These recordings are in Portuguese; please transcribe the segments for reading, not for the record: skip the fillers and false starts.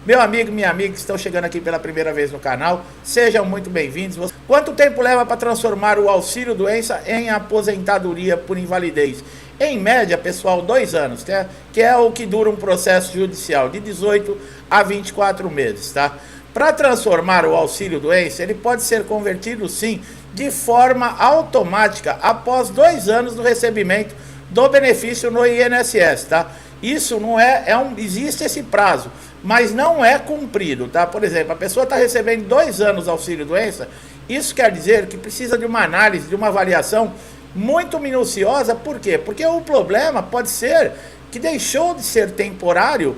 Meu amigo, minha amiga que estão chegando aqui pela primeira vez no canal, sejam muito bem-vindos. Quanto tempo leva para transformar o auxílio-doença em aposentadoria por invalidez? Em média, pessoal, 2 anos, que é o que dura um processo judicial, de 18 a 24 meses, tá? Para transformar o auxílio-doença, ele pode ser convertido, sim, de forma automática, após 2 anos do recebimento do benefício no INSS, tá? Isso não existe esse prazo, mas não é cumprido, tá? Por exemplo, a pessoa está recebendo 2 anos auxílio-doença, isso quer dizer que precisa de uma análise, de uma avaliação muito minuciosa. Por quê? Porque o problema pode ser que deixou de ser temporário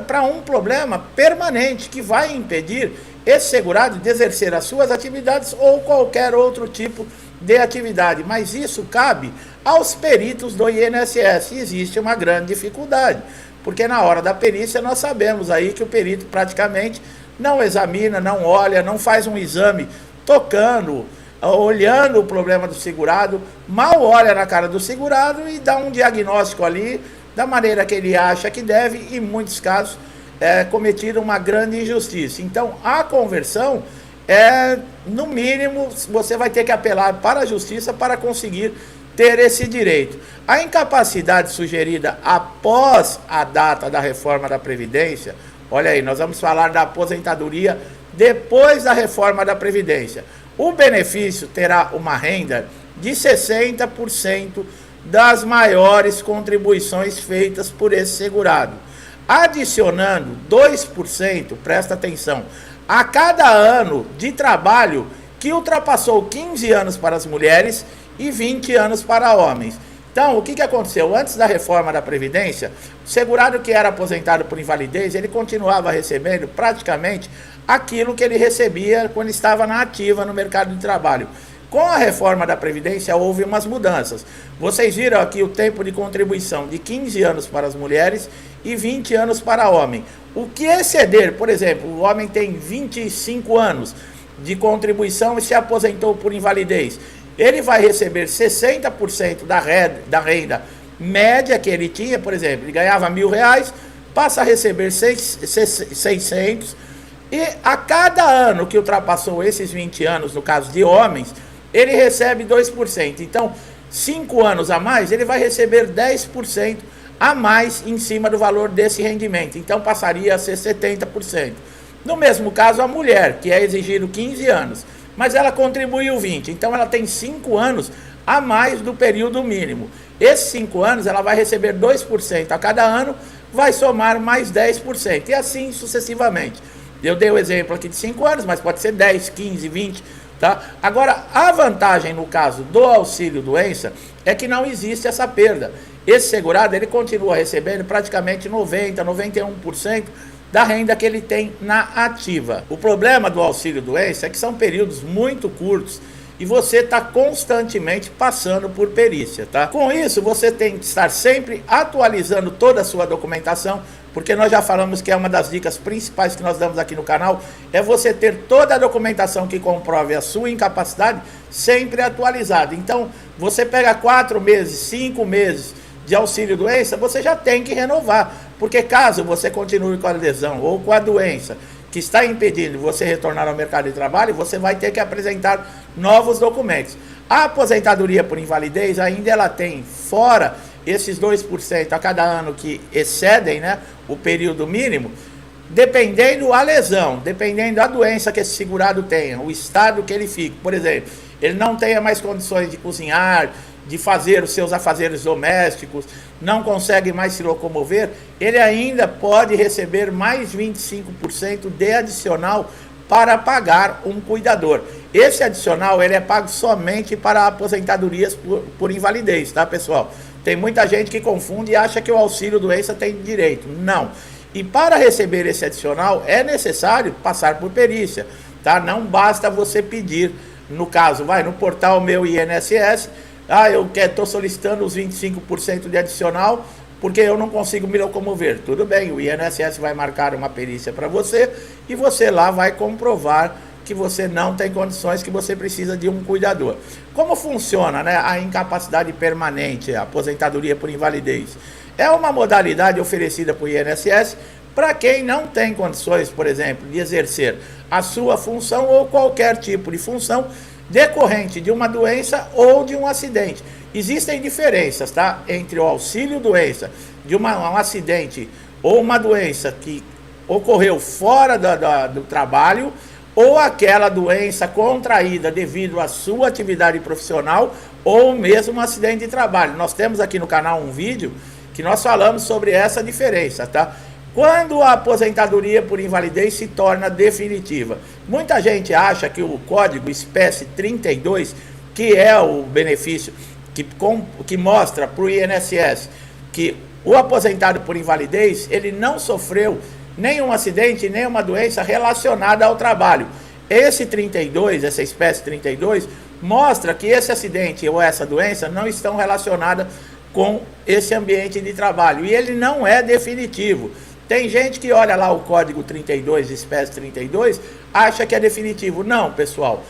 para um problema permanente, que vai impedir esse segurado de exercer as suas atividades ou qualquer outro tipo de atividade. Mas isso cabe aos peritos do INSS. E existe uma grande dificuldade, porque na hora da perícia nós sabemos aí que o perito praticamente não examina, não olha, não faz um exame tocando, olhando o problema do segurado, mal olha na cara do segurado e dá um diagnóstico ali da maneira que ele acha que deve, e em muitos casos é cometida uma grande injustiça. Então a conversão no mínimo, você vai ter que apelar para a justiça para conseguir ter esse direito. A incapacidade sugerida após a data da reforma da Previdência, olha aí, nós vamos falar da aposentadoria depois da reforma da Previdência. O benefício terá uma renda de 60% das maiores contribuições feitas por esse segurado, adicionando 2%, presta atenção, a cada ano de trabalho que ultrapassou 15 anos para as mulheres e 20 anos para homens. Então, o que aconteceu? Antes da reforma da Previdência, o segurado que era aposentado por invalidez, ele continuava recebendo praticamente aquilo que ele recebia quando estava na ativa no mercado de trabalho. Com a reforma da Previdência houve umas mudanças. Vocês viram aqui o tempo de contribuição de 15 anos para as mulheres e 20 anos para homem. O que exceder, por exemplo, o homem tem 25 anos de contribuição e se aposentou por invalidez, ele vai receber 60% da renda média que ele tinha. Por exemplo, ele ganhava R$1.000, passa a receber 600, e a cada ano que ultrapassou esses 20 anos, no caso de homens, ele recebe 2%. Então, 5 anos a mais, ele vai receber 10% a mais em cima do valor desse rendimento. Então, passaria a ser 70%. No mesmo caso, a mulher, que é exigido 15 anos, mas ela contribuiu 20. Então, ela tem 5 anos a mais do período mínimo. Esses 5 anos, ela vai receber 2% a cada ano, vai somar mais 10%. E assim sucessivamente. Eu dei o exemplo aqui de 5 anos, mas pode ser 10, 15, 20... Tá? Agora, a vantagem no caso do auxílio-doença é que não existe essa perda. Esse segurado, ele continua recebendo praticamente 90%, 91% da renda que ele tem na ativa. O problema do auxílio-doença é que são períodos muito curtos e você está constantemente passando por perícia, tá? Com isso, você tem que estar sempre atualizando toda a sua documentação, porque nós já falamos que é uma das dicas principais que nós damos aqui no canal, é você ter toda a documentação que comprove a sua incapacidade sempre atualizada. Então, você pega 4 meses, 5 meses de auxílio-doença, você já tem que renovar, porque caso você continue com a lesão ou com a doença que está impedindo você retornar ao mercado de trabalho, você vai ter que apresentar novos documentos. A aposentadoria por invalidez ainda ela tem, fora esses 2% a cada ano que excedem, né, o período mínimo, dependendo a lesão, dependendo da doença que esse segurado tenha, o estado que ele fique. Por exemplo, ele não tenha mais condições de cozinhar, de fazer os seus afazeres domésticos, não consegue mais se locomover, ele ainda pode receber mais 25% de adicional para pagar um cuidador. Esse adicional ele é pago somente para aposentadorias por invalidez, tá, pessoal? Tem muita gente que confunde e acha que o auxílio-doença tem direito. Não. E para receber esse adicional é necessário passar por perícia, tá? Não basta você pedir, no caso, vai no portal Meu INSS, eu estou solicitando os 25% de adicional porque eu não consigo me locomover. Tudo bem, o INSS vai marcar uma perícia para você e você lá vai comprovar que você não tem condições, que você precisa de um cuidador. Como funciona, né, a incapacidade permanente, a aposentadoria por invalidez? É uma modalidade oferecida por INSS para quem não tem condições, por exemplo, de exercer a sua função ou qualquer tipo de função decorrente de uma doença ou de um acidente. Existem diferenças, tá? Entre o auxílio-doença de um acidente ou uma doença que ocorreu fora do trabalho ou aquela doença contraída devido à sua atividade profissional ou mesmo um acidente de trabalho. Nós temos aqui no canal um vídeo que nós falamos sobre essa diferença, tá? Quando a aposentadoria por invalidez se torna definitiva. Muita gente acha que o código espécie 32, que é o benefício que mostra para o INSS que o aposentado por invalidez, ele não sofreu nenhum acidente, nenhuma doença relacionada ao trabalho. Esse 32, essa espécie 32, mostra que esse acidente ou essa doença não estão relacionadas com esse ambiente de trabalho. E ele não é definitivo. Tem gente que olha lá o código 32, espécie 32, acha que é definitivo. Não, pessoal.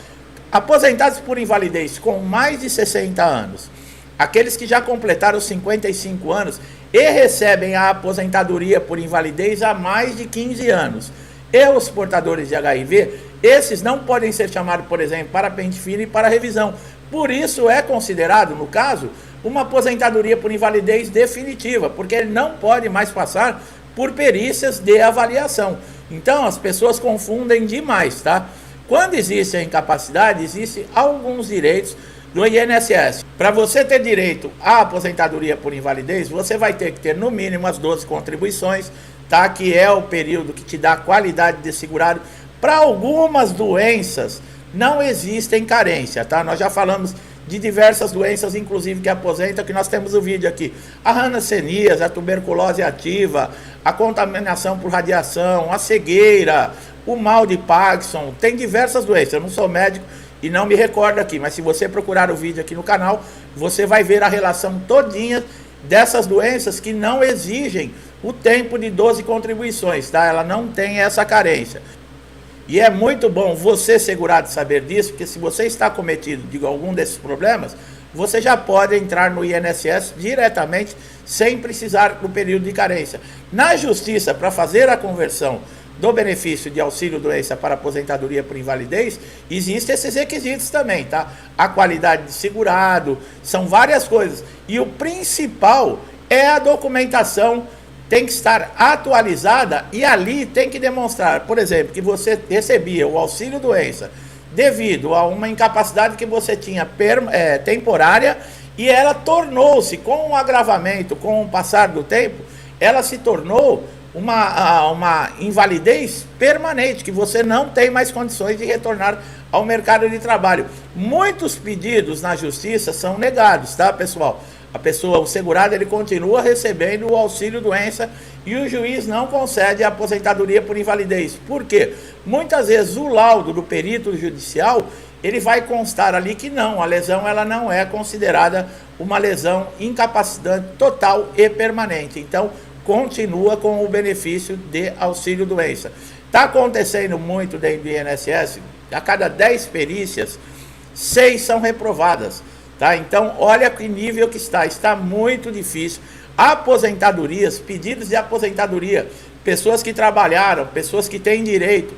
Aposentados por invalidez com mais de 60 anos, aqueles que já completaram 55 anos e recebem a aposentadoria por invalidez há mais de 15 anos, e os portadores de HIV, esses não podem ser chamados, por exemplo, para pente fino e para revisão. Por isso é considerado, no caso, uma aposentadoria por invalidez definitiva, porque ele não pode mais passar por perícias de avaliação. Então as pessoas confundem demais, tá? Quando existe a incapacidade, existem alguns direitos do INSS. Para você ter direito à aposentadoria por invalidez, você vai ter que ter no mínimo as 12 contribuições, tá? Que é o período que te dá qualidade de segurado. Para algumas doenças não existem carência, tá? Nós já falamos de diversas doenças, inclusive que aposenta, que nós temos o vídeo aqui. A hanseníase, a tuberculose ativa, a contaminação por radiação, a cegueira, o mal de Parkinson, tem diversas doenças. Eu não sou médico e não me recordo aqui, mas se você procurar o vídeo aqui no canal, você vai ver a relação todinha dessas doenças que não exigem o tempo de 12 contribuições, tá? Ela não tem essa carência. E é muito bom você segurado saber disso, porque se você está cometido de algum desses problemas, você já pode entrar no INSS diretamente, sem precisar do período de carência. Na justiça, para fazer a conversão do benefício de auxílio-doença para aposentadoria por invalidez, existem esses requisitos também, tá? A qualidade de segurado, são várias coisas. E o principal é a documentação, tem que estar atualizada e ali tem que demonstrar, por exemplo, que você recebia o auxílio-doença devido a uma incapacidade que você tinha temporária e ela tornou-se, com o agravamento, com o passar do tempo, ela se tornou uma invalidez permanente, que você não tem mais condições de retornar ao mercado de trabalho. Muitos pedidos na justiça são negados, tá, pessoal? O segurado, ele continua recebendo o auxílio-doença e o juiz não concede a aposentadoria por invalidez. Por quê? Muitas vezes o laudo do perito judicial, ele vai constar ali que não, a lesão ela não é considerada uma lesão incapacitante total e permanente. Então, continua com o benefício de auxílio-doença. Está acontecendo muito dentro do INSS, a cada 10 perícias, 6 são reprovadas. Tá? Então, olha que nível que está muito difícil. Aposentadorias, pedidos de aposentadoria, pessoas que trabalharam, pessoas que têm direito,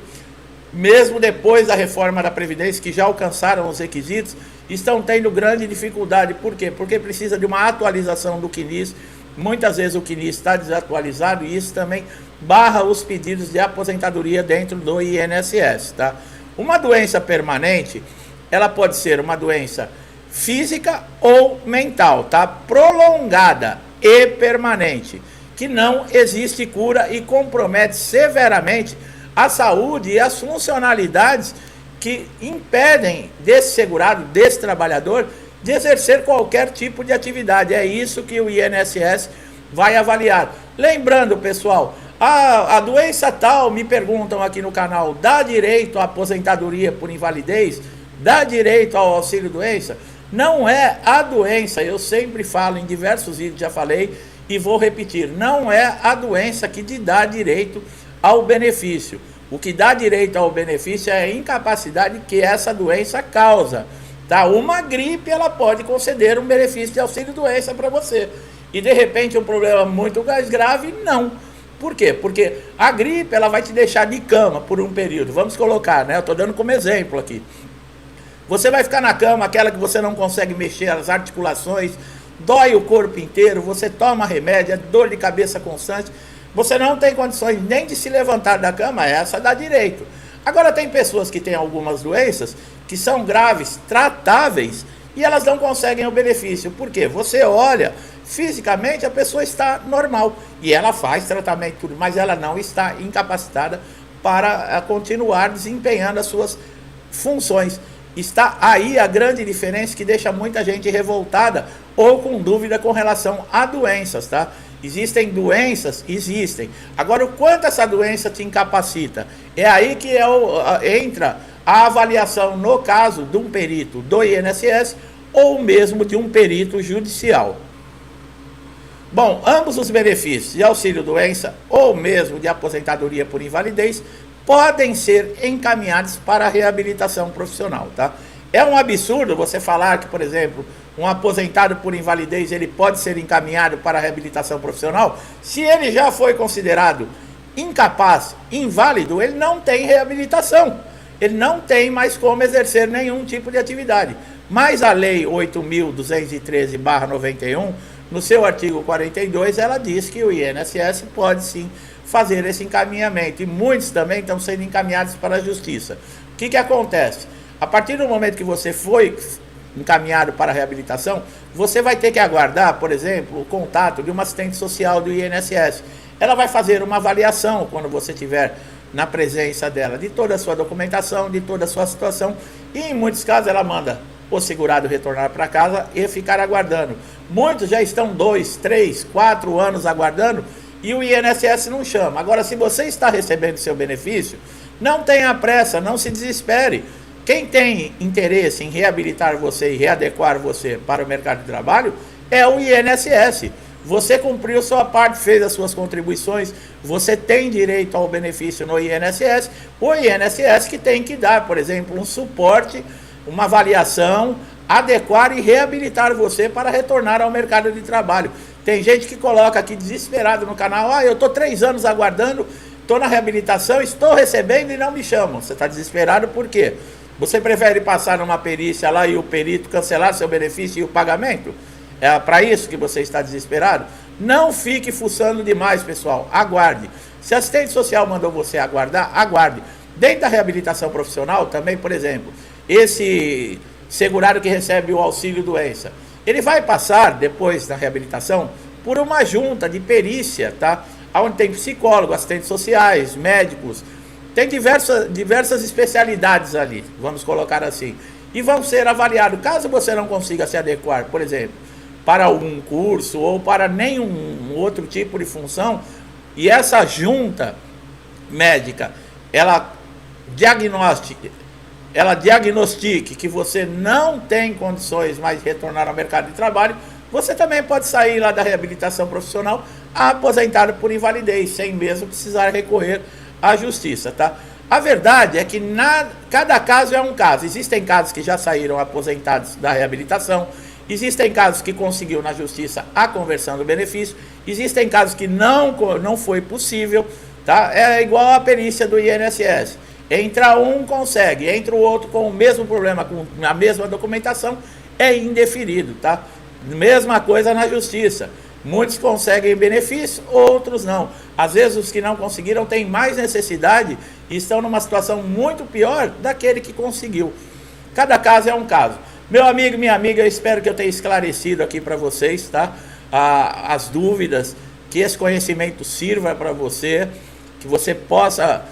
mesmo depois da reforma da Previdência, que já alcançaram os requisitos, estão tendo grande dificuldade. Por quê? Porque precisa de uma atualização do CNIS. Muitas vezes o CNIS está desatualizado e isso também barra os pedidos de aposentadoria dentro do INSS. Tá? Uma doença permanente, ela pode ser uma doença física ou mental, tá? Prolongada e permanente, que não existe cura e compromete severamente a saúde e as funcionalidades que impedem desse segurado, desse trabalhador, de exercer qualquer tipo de atividade. É isso que o INSS vai avaliar. Lembrando, pessoal, a doença tal, me perguntam aqui no canal, dá direito à aposentadoria por invalidez? Dá direito ao auxílio-doença? Não é a doença, eu sempre falo em diversos vídeos, já falei e vou repetir, não é a doença que te dá direito ao benefício. O que dá direito ao benefício é a incapacidade que essa doença causa. Tá? Uma gripe, ela pode conceder um benefício de auxílio-doença para você. E de repente um problema muito mais grave, não. Por quê? Porque a gripe ela vai te deixar de cama por um período. Vamos colocar, né? Eu estou dando como exemplo aqui. Você vai ficar na cama, aquela que você não consegue mexer as articulações, dói o corpo inteiro, você toma remédio, é dor de cabeça constante, você não tem condições nem de se levantar da cama, essa dá direito. Agora tem pessoas que têm algumas doenças que são graves, tratáveis, e elas não conseguem o benefício. Por quê? Você olha, fisicamente a pessoa está normal, e ela faz tratamento tudo, mas ela não está incapacitada para continuar desempenhando as suas funções. Está aí a grande diferença que deixa muita gente revoltada ou com dúvida com relação a doenças, tá? Existem doenças? Existem. Agora, o quanto essa doença te incapacita? É aí que entra a avaliação, no caso de um perito do INSS ou mesmo de um perito judicial. Bom, ambos os benefícios de auxílio-doença ou mesmo de aposentadoria por invalidez podem ser encaminhados para a reabilitação profissional, tá? É um absurdo você falar que, por exemplo, um aposentado por invalidez, ele pode ser encaminhado para a reabilitação profissional. Se ele já foi considerado incapaz, inválido, ele não tem reabilitação. Ele não tem mais como exercer nenhum tipo de atividade. Mas a Lei 8.213/91, no seu artigo 42, ela diz que o INSS pode sim fazer esse encaminhamento, e muitos também estão sendo encaminhados para a justiça. O que acontece? A partir do momento que você foi encaminhado para a reabilitação, você vai ter que aguardar, por exemplo, o contato de uma assistente social do INSS. Ela vai fazer uma avaliação, quando você estiver na presença dela, de toda a sua documentação, de toda a sua situação, e em muitos casos ela manda o segurado retornar para casa e ficar aguardando. Muitos já estão 2, 3, 4 anos aguardando, e o INSS não chama. Agora, se você está recebendo seu benefício, não tenha pressa, não se desespere. Quem tem interesse em reabilitar você e readequar você para o mercado de trabalho é o INSS. Você cumpriu sua parte, fez as suas contribuições, você tem direito ao benefício no INSS. O INSS que tem que dar, por exemplo, um suporte, uma avaliação, adequar e reabilitar você para retornar ao mercado de trabalho. Tem gente que coloca aqui desesperado no canal: eu estou 3 anos aguardando, estou na reabilitação, estou recebendo e não me chamam. Você está desesperado por quê? Você prefere passar numa perícia lá e o perito cancelar seu benefício e o pagamento? É para isso que você está desesperado? Não fique fuçando demais, pessoal. Aguarde. Se a assistente social mandou você aguardar, aguarde. Dentro da reabilitação profissional também, por exemplo, esse segurado que recebe o auxílio-doença, ele vai passar, depois da reabilitação, por uma junta de perícia, tá? Onde tem psicólogo, assistentes sociais, médicos, tem diversas especialidades ali, vamos colocar assim, e vão ser avaliados. Caso você não consiga se adequar, por exemplo, para algum curso ou para nenhum outro tipo de função, e essa junta médica, ela diagnostique que você não tem condições mais de retornar ao mercado de trabalho, você também pode sair lá da reabilitação profissional aposentado por invalidez, sem mesmo precisar recorrer à justiça, tá? A verdade é que cada caso é um caso. Existem casos que já saíram aposentados da reabilitação, existem casos que conseguiu na justiça a conversão do benefício, existem casos que não foi possível, tá? É igual a perícia do INSS. Entra um, consegue, entra o outro com o mesmo problema, com a mesma documentação, é indeferido, tá? Mesma coisa na justiça. Muitos conseguem benefício, outros não. Às vezes os que não conseguiram têm mais necessidade e estão numa situação muito pior daquele que conseguiu. Cada caso é um caso. Meu amigo, minha amiga, eu espero que eu tenha esclarecido aqui para vocês, tá? As dúvidas, que esse conhecimento sirva para você, que você possa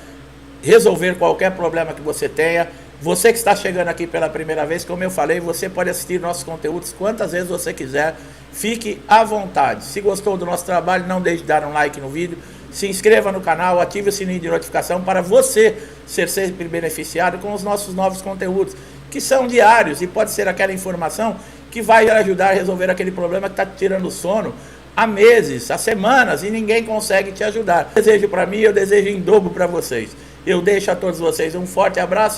resolver qualquer problema que você tenha. Você que está chegando aqui pela primeira vez, como eu falei, você pode assistir nossos conteúdos quantas vezes você quiser. Fique à vontade. Se gostou do nosso trabalho, não deixe de dar um like no vídeo. Se inscreva no canal, ative o sininho de notificação para você ser sempre beneficiado com os nossos novos conteúdos, que são diários e pode ser aquela informação que vai ajudar a resolver aquele problema que está te tirando o sono há meses, há semanas, e ninguém consegue te ajudar. Eu desejo para mim, eu desejo em dobro para vocês. Eu deixo a todos vocês um forte abraço.